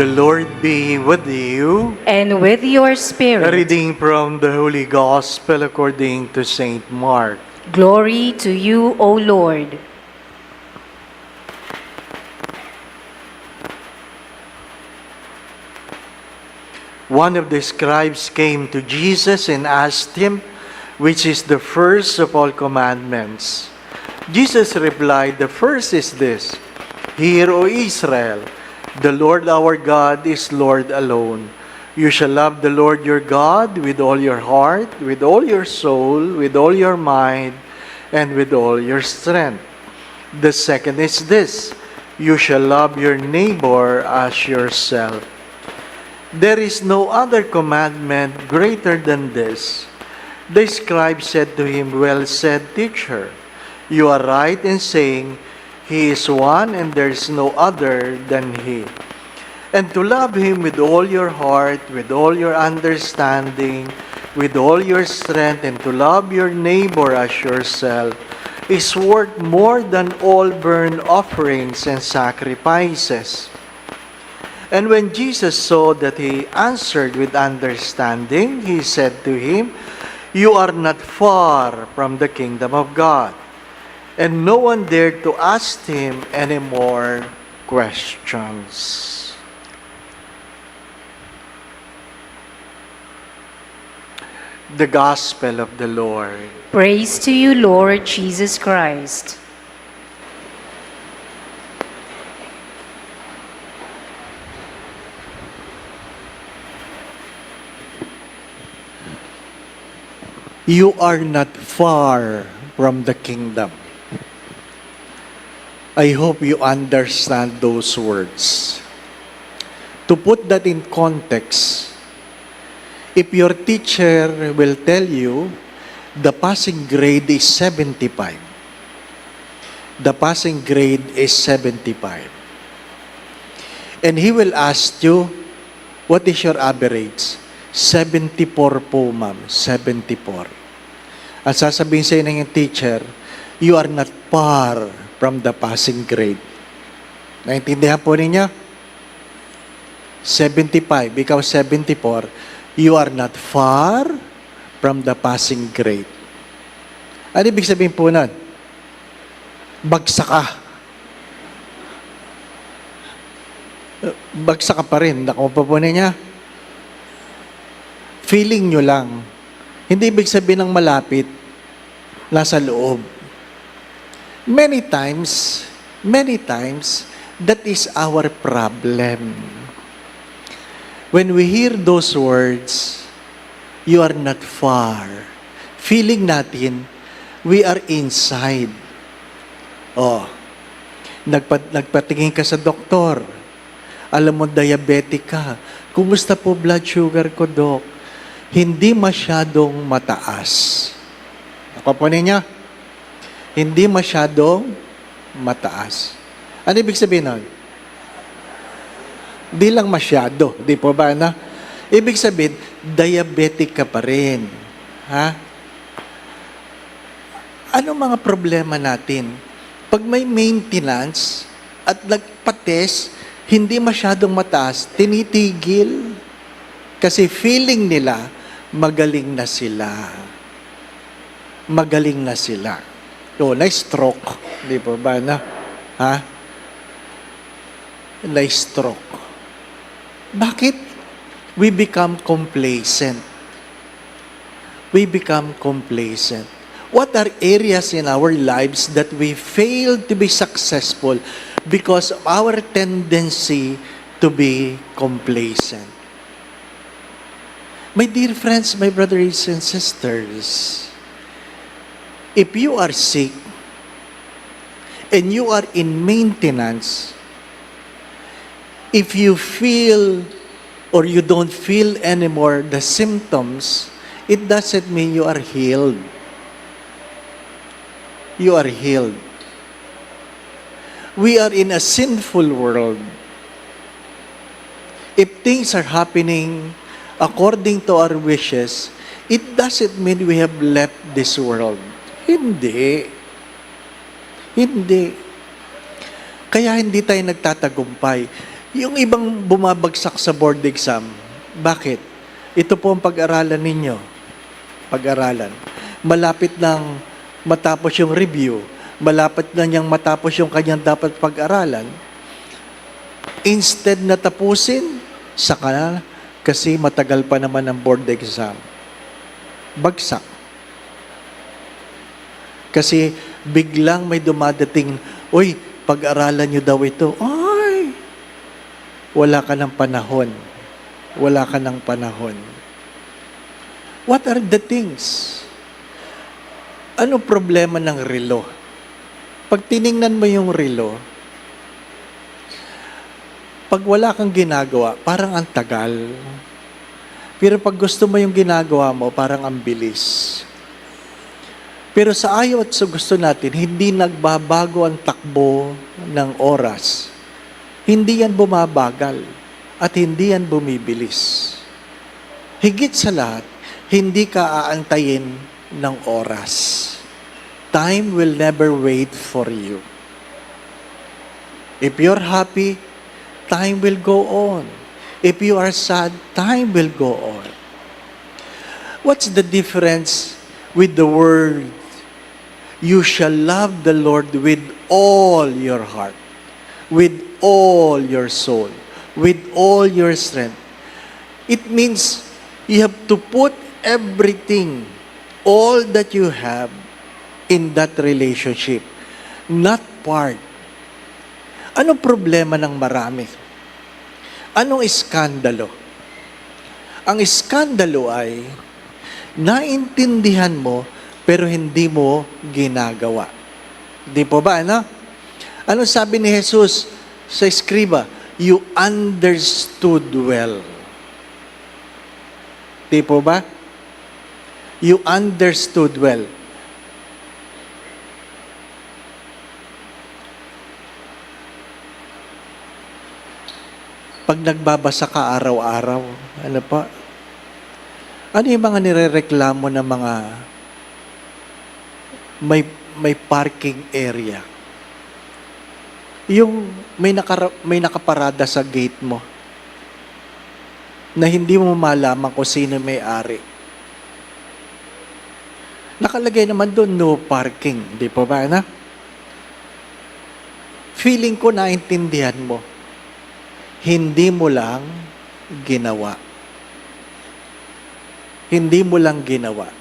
The Lord be with you. And with your spirit. A reading from the Holy Gospel according to Saint Mark. Glory to you, O Lord. One of the scribes came to Jesus and asked him, "Which is the first of all commandments?" Jesus replied, "The first is this: Hear, O Israel, the Lord our God is Lord alone. You shall love the Lord your God with all your heart, with all your soul, with all your mind, and with all your strength. The second is this: you shall love your neighbor as yourself. There is no other commandment greater than this." The scribe said to him, "Well said, teacher. You are right in saying, He is one and there is no other than He. And to love Him with all your heart, with all your understanding, with all your strength, and to love your neighbor as yourself is worth more than all burnt offerings and sacrifices." And when Jesus saw that he answered with understanding, he said to him, "You are not far from the kingdom of God." And no one dared to ask him any more questions. The Gospel of the Lord. Praise to you, Lord Jesus Christ. You are not far from the kingdom. I hope you understand those words. To put that in context, if your teacher will tell you the passing grade is 75, the passing grade is 75, and he will ask you, what is your average? 74 po, ma'am. 74. At sasabihin sa inyo ng teacher, you are not far from the passing grade. Naintindihan po ninyo? 75, ikaw 74, you are not far from the passing grade. Ano ibig sabihin po nun? Bagsak ka. Bagsak ka pa rin. Nakuha pa po niya. Feeling nyo lang. Hindi ibig sabihin ng malapit, nasa loob. Many times, that is our problem. When we hear those words, you are not far. Feeling natin, we are inside. Oh, nagpatingin ka sa doktor. Alam mo, diabetic ka. Kumusta po blood sugar ko, Dok? Hindi masyadong mataas. Ako po niya, hindi masyadong mataas. Ano ibig sabihin nun? Di lang masyado. Di po ba na? Ibig sabihin, diabetic ka pa rin. Ha? Ano mga problema natin? Pag may maintenance at nagpa-test, hindi masyadong mataas, tinitigil. Kasi feeling nila, magaling na sila. Magaling na sila. O, na-stroke. Di po ba na? Ha? Na-stroke. Bakit? We become complacent. We become complacent. What are areas in our lives that we fail to be successful because of our tendency to be complacent? My dear friends, my brothers and sisters, if you are sick and you are in maintenance, if you feel or you don't feel anymore the symptoms, it doesn't mean you are healed. You are healed. We are in a sinful world. If things are happening according to our wishes, it doesn't mean we have left this world. Hindi. Hindi. Kaya hindi tayo nagtatagumpay. Yung ibang bumabagsak sa board exam, bakit? Ito po ang pag-aralan ninyo. Pag-aralan. Malapit nang matapos yung review, malapit na niyang matapos yung kanyang dapat pag-aralan, instead na tapusin, saka na, kasi matagal pa naman ang board exam. Bagsak. Kasi biglang may dumadating, uy, pag-aralan nyo daw ito. Ay, wala ka ng panahon. Wala ka ng panahon. What are the things? Ano problema ng relo? Pag tiningnan mo yung relo, pag wala kang ginagawa, parang ang tagal. Pero pag gusto mo yung ginagawa mo, parang ang bilis. Pero sa ayaw at sa gusto natin, hindi nagbabago ang takbo ng oras. Hindi yan bumabagal at hindi yan bumibilis. Higit sa lahat, hindi ka aantayin ng oras. Time will never wait for you. If you're happy, time will go on. If you are sad, time will go on. What's the difference with the word, you shall love the Lord with all your heart, with all your soul, with all your strength? It means you have to put everything, all that you have in that relationship, not part. Anong problema ng marami? Anong iskandalo? Ang iskandalo ay naintindihan mo pero hindi mo ginagawa. Di po ba, ano? Ano sabi ni Jesus sa eskriba? You understood well. Di po ba? You understood well. Pag nagbabasa ka araw-araw, ano pa? Ano yung mga nirereklamo ng mga may parking area? Yung may nakaparada sa gate mo na hindi mo malaman kung sino may-ari. Nakalagay naman doon, no parking. Di po ba, na? Feeling ko naintindihan mo. Hindi mo lang ginawa. Hindi mo lang ginawa.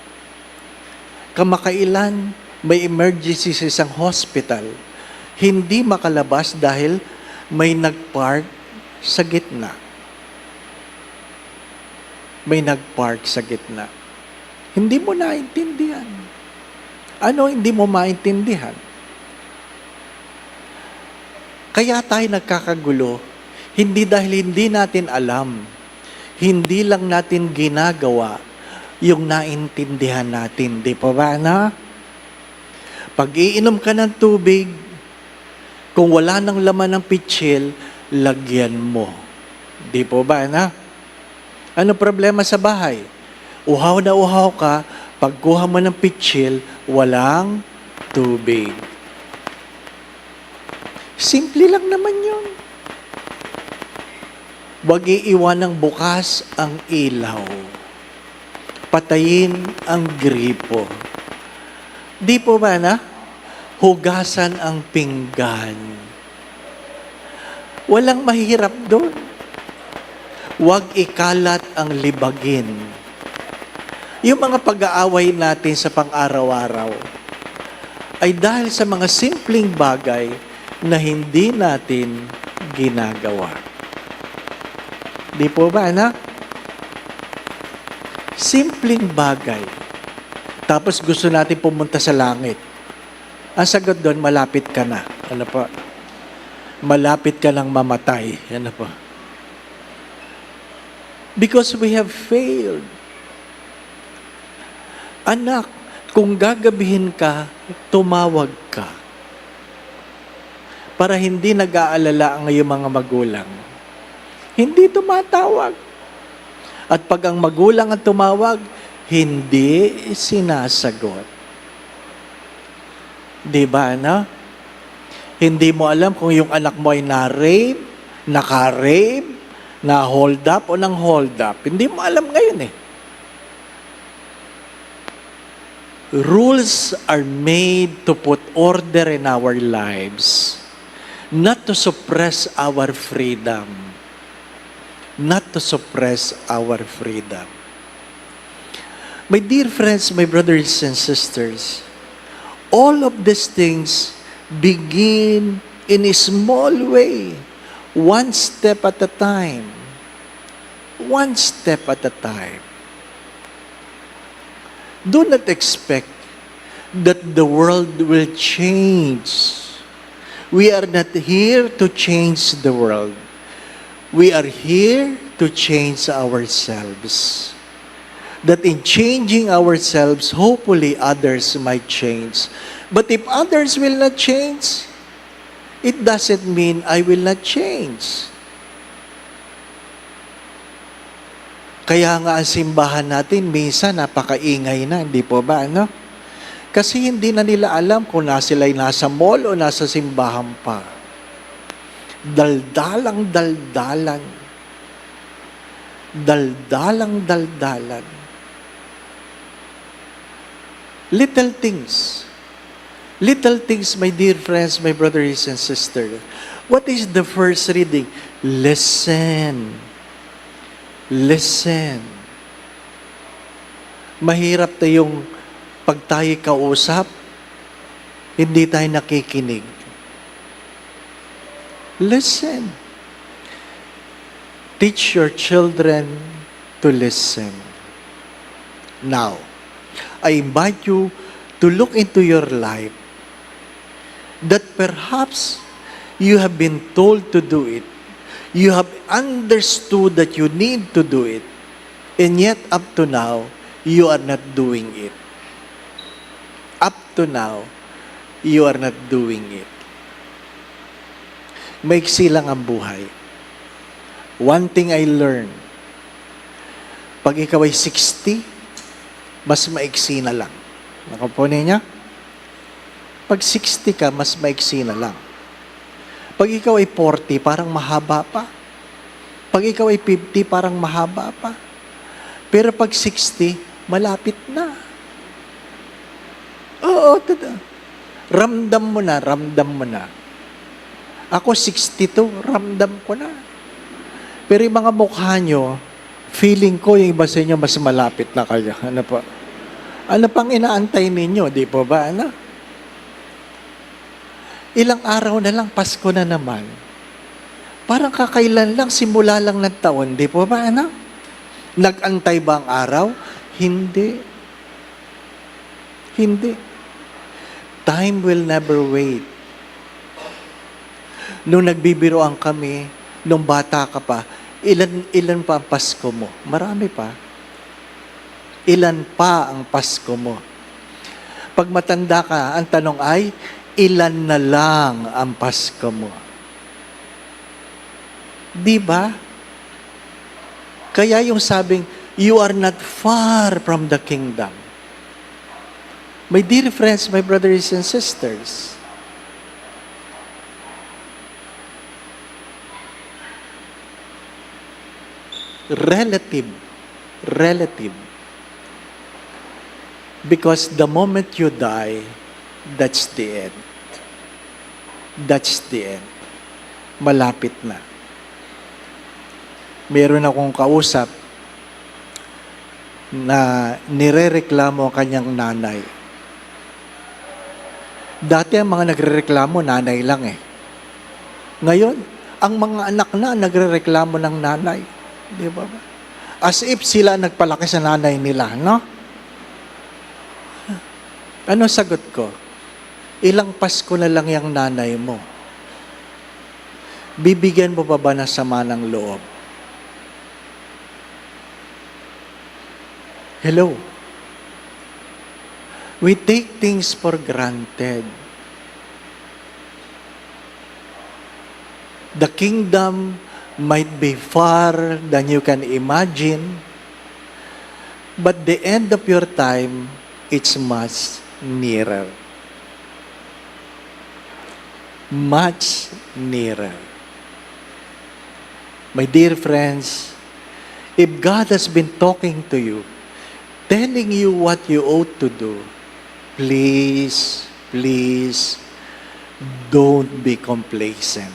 Kamakailan, may emergency sa isang hospital, hindi makalabas dahil may nagpark sa gitna. May nagpark sa gitna. Hindi mo naintindihan. Ano hindi mo maintindihan? Kaya tayo nagkakagulo, hindi dahil hindi natin alam, hindi lang natin ginagawa yung naintindihan natin. Di pa ba, na? Pag iinom ka ng tubig, kung wala ng laman ng pitsil, lagyan mo. Di po ba, na? Ano problema sa bahay? Uhaw na uhaw ka, pagkuha mo ng pitsil, walang tubig. Simple lang naman yun. Huwag iiwan ng bukas ang ilaw. Patayin ang gripo. Di po ba, na? Hugasan ang pinggan. Walang mahirap doon. Huwag ikalat ang libagin. Yung mga pag-aaway natin sa pang-araw-araw ay dahil sa mga simpleng bagay na hindi natin ginagawa. Di po ba, anak? Simpleng bagay. Tapos gusto natin pumunta sa langit. Ang sagot doon, malapit ka na. Ano po? Malapit ka nang mamatay. Ano po? Because we have failed. Anak, kung gagabihin ka, tumawag ka. Para hindi nag-aalala ang iyong mga magulang. Hindi tumatawag. At pag ang magulang ang tumawag, hindi sinasagot. Di ba, ano? Hindi mo alam kung yung anak mo ay na-rape, naka-rape, na-hold up o nang-hold up. Hindi mo alam ngayon eh. Rules are made to put order in our lives, not to suppress our freedom. Not to suppress our freedom. My dear friends, my brothers and sisters, all of these things begin in a small way, one step at a time. One step at a time. Do not expect that the world will change. We are not here to change the world. We are here to change ourselves. That in changing ourselves, hopefully others might change. But if others will not change, it doesn't mean I will not change. Kaya nga ang simbahan natin, minsan napakaingay na, hindi po ba, ano? Kasi hindi na nila alam kung sila'y nasa mall o nasa simbahan pa. Daldalang daldalan. Daldalang daldalan. Little things. Little things, my dear friends, my brothers and sisters. What is the first reading? Listen. Listen. Mahirap tayong pag tayo kausap, hindi tayo nakikinig. Listen. Teach your children to listen. Now, I invite you to look into your life that perhaps you have been told to do it. You have understood that you need to do it. And yet, up to now, you are not doing it. Up to now, you are not doing it. Maiksi lang ang buhay. One thing I learned, pag ikaw ay 60, mas maiksi na lang. Nakapunin niya? Pag 60 ka, mas maiksi na lang. Pag ikaw ay 40, parang mahaba pa. Pag ikaw ay 50, parang mahaba pa. Pero pag 60, malapit na. Oo, ramdam mo na, ramdam mo na. Ako 62, ramdam ko na. Pero yung mga mukha nyo, feeling ko yung iba sa inyo mas malapit na kayo. Ano pa? Ano pang inaantay ninyo, di po ba? Ano? Ilang araw na lang, Pasko na naman. Parang kakailan lang, simula lang ng taon, di po ba, ano? Nag-antay ba ang araw? Hindi. Hindi. Time will never wait. Nung nagbibiroan kami, nung bata ka pa, ilan pa ang Pasko mo? Marami pa. Ilan pa ang Pasko mo? Pag matanda ka, ang tanong ay, ilan na lang ang Pasko mo? Di ba? Kaya yung sabing, you are not far from the kingdom. My dear friends, my brothers and sisters, relative. Because the moment you die, that's the end. That's the end. Malapit na. Meron akong kausap na nirereklamo ang kanyang nanay. Dati ang mga nagrereklamo, nanay lang eh. Ngayon, ang mga anak na nagrereklamo ng nanay. Di ba? As if sila nagpalaki sa nanay nila, no? Ano sagot ko? Ilang Pasko na lang yung nanay mo. Bibigyan mo pa ba ng sama ng loob? Hello? We take things for granted. The kingdom might be far than you can imagine, but the end of your time, it's much nearer. Much nearer. My dear friends, if God has been talking to you, telling you what you ought to do, please, please, don't be complacent.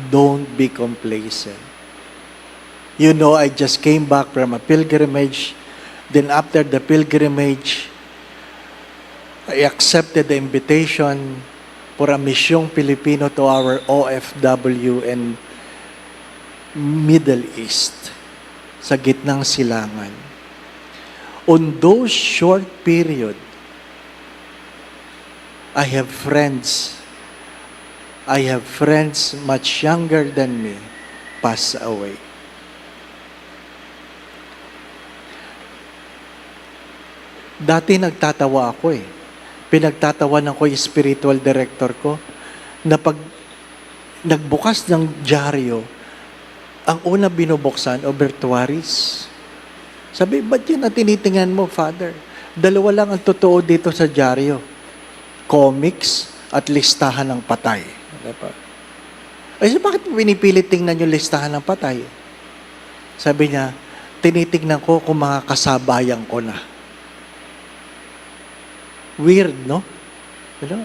Don't be complacent. You know, I just came back from a pilgrimage. Then after the pilgrimage, I accepted the invitation for a Misyong Pilipino to our OFW and Middle East sa gitnang silangan. On those short period, I have friends much younger than me pass away. Dati nagtatawa ako eh. Pinagtatawanan ko yung spiritual director ko na pag nagbukas ng dyaryo, ang una binubuksan, obituaries. Sabi, ba't yun na tinitingnan mo, Father? Dalawa lang ang totoo dito sa dyaryo. Comics at listahan ng patay. Ay, so bakit pinipilit tingnan yung listahan ng patay? Sabi niya, tinitingnan ko kung mga kasabayan ko na. Weird, no? Ano?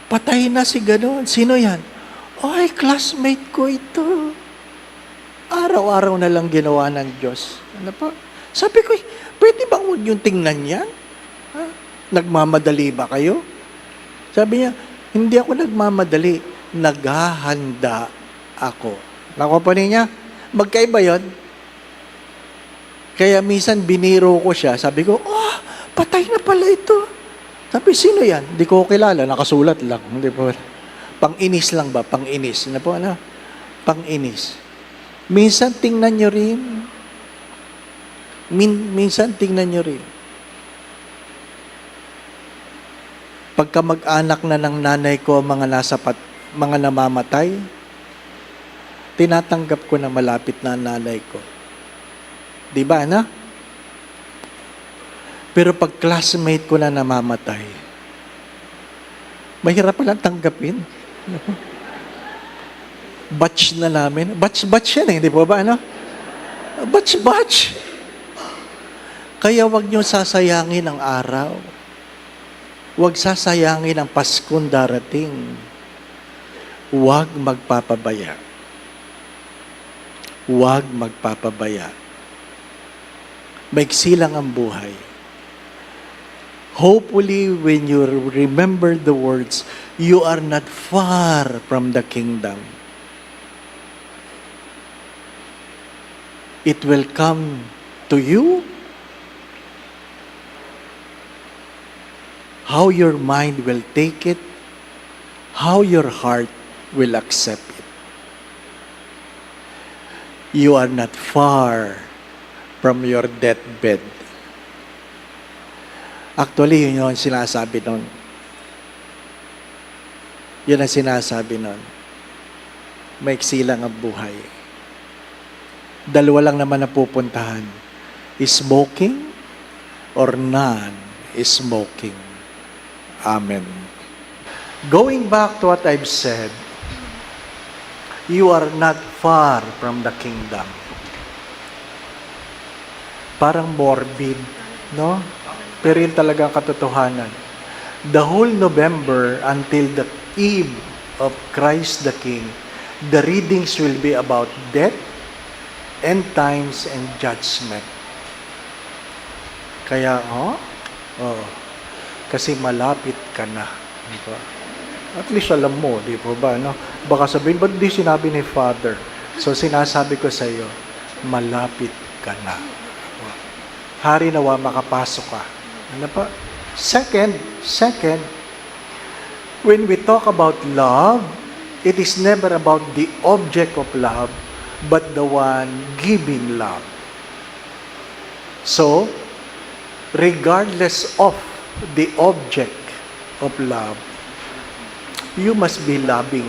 Patay na si gano'n. Sino yan? Ay, classmate ko ito. Araw-araw na lang ginawa ng Diyos. Ano pa? Sabi ko, pwede bang huwag yung tingnan yan? Ha? Nagmamadali ba kayo? Sabi niya, hindi ako nagmamadali. Naghahanda ako. Nakuha niya, magkaiba yon. Kaya minsan biniro ko siya. Sabi ko, patay na pala ito. Sabi, sino yan? Hindi ko kilala. Nakasulat lang. Hindi po. Pang-inis lang ba? Pang-inis. Ano po? Ano? Pang-inis. Minsan tingnan nyo rin. Minsan tingnan nyo rin. Pagka mag-anak na ng nanay ko mga mga namamatay, tinatanggap ko na malapit na nanay ko. Di ba, na? Pero pag classmate ko na namamatay, mahirap palang tanggapin. Batch na namin. Batch yan eh, di ba ba? Ano? Batch. Kaya wag niyo sasayangin ang araw. Wag sasayangin ang Paskong darating. Wag magpapabaya. Wag magpapabaya. Maiksi lang ang buhay. Hopefully, when you remember the words, you are not far from the kingdom. It will come to you. How your mind will take it, how your heart will accept it. You are not far from your deathbed. Actually, yun yung sinasabi nun. Yun ang sinasabi nun. Maiksi lang ang buhay. Dalawa lang naman na pupuntahan. Smoking or non-smoking. Amen. Going back to what I've said, you are not far from the kingdom. Parang morbid, no? Pero yun talaga ang katotohanan. The whole November until the eve of Christ the King, the readings will be about death, end times, and judgment. Kaya, kasi malapit ka na. Diba? At least alam mo, di ba ba? No? Baka sabihin, ba't di sinabi ni Father? So sinasabi ko sa iyo, malapit ka na. Hari nawa makapasok ka. Ano pa? Second, when we talk about love, it is never about the object of love, but the one giving love. So, regardless of the object of love, you must be loving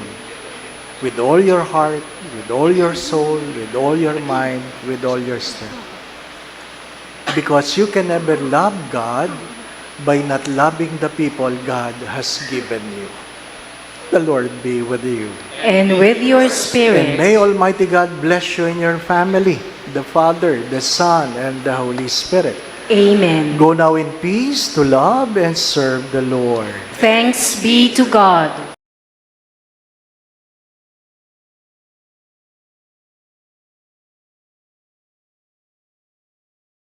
with all your heart, with all your soul, with all your mind, with all your strength. Because you can never love God by not loving the people God has given you. The Lord be with you. And with your And spirit. may Almighty God bless you and your family, the Father, the Son, and the Holy Spirit. Amen. Go now in peace to love and serve the Lord. Thanks be to God.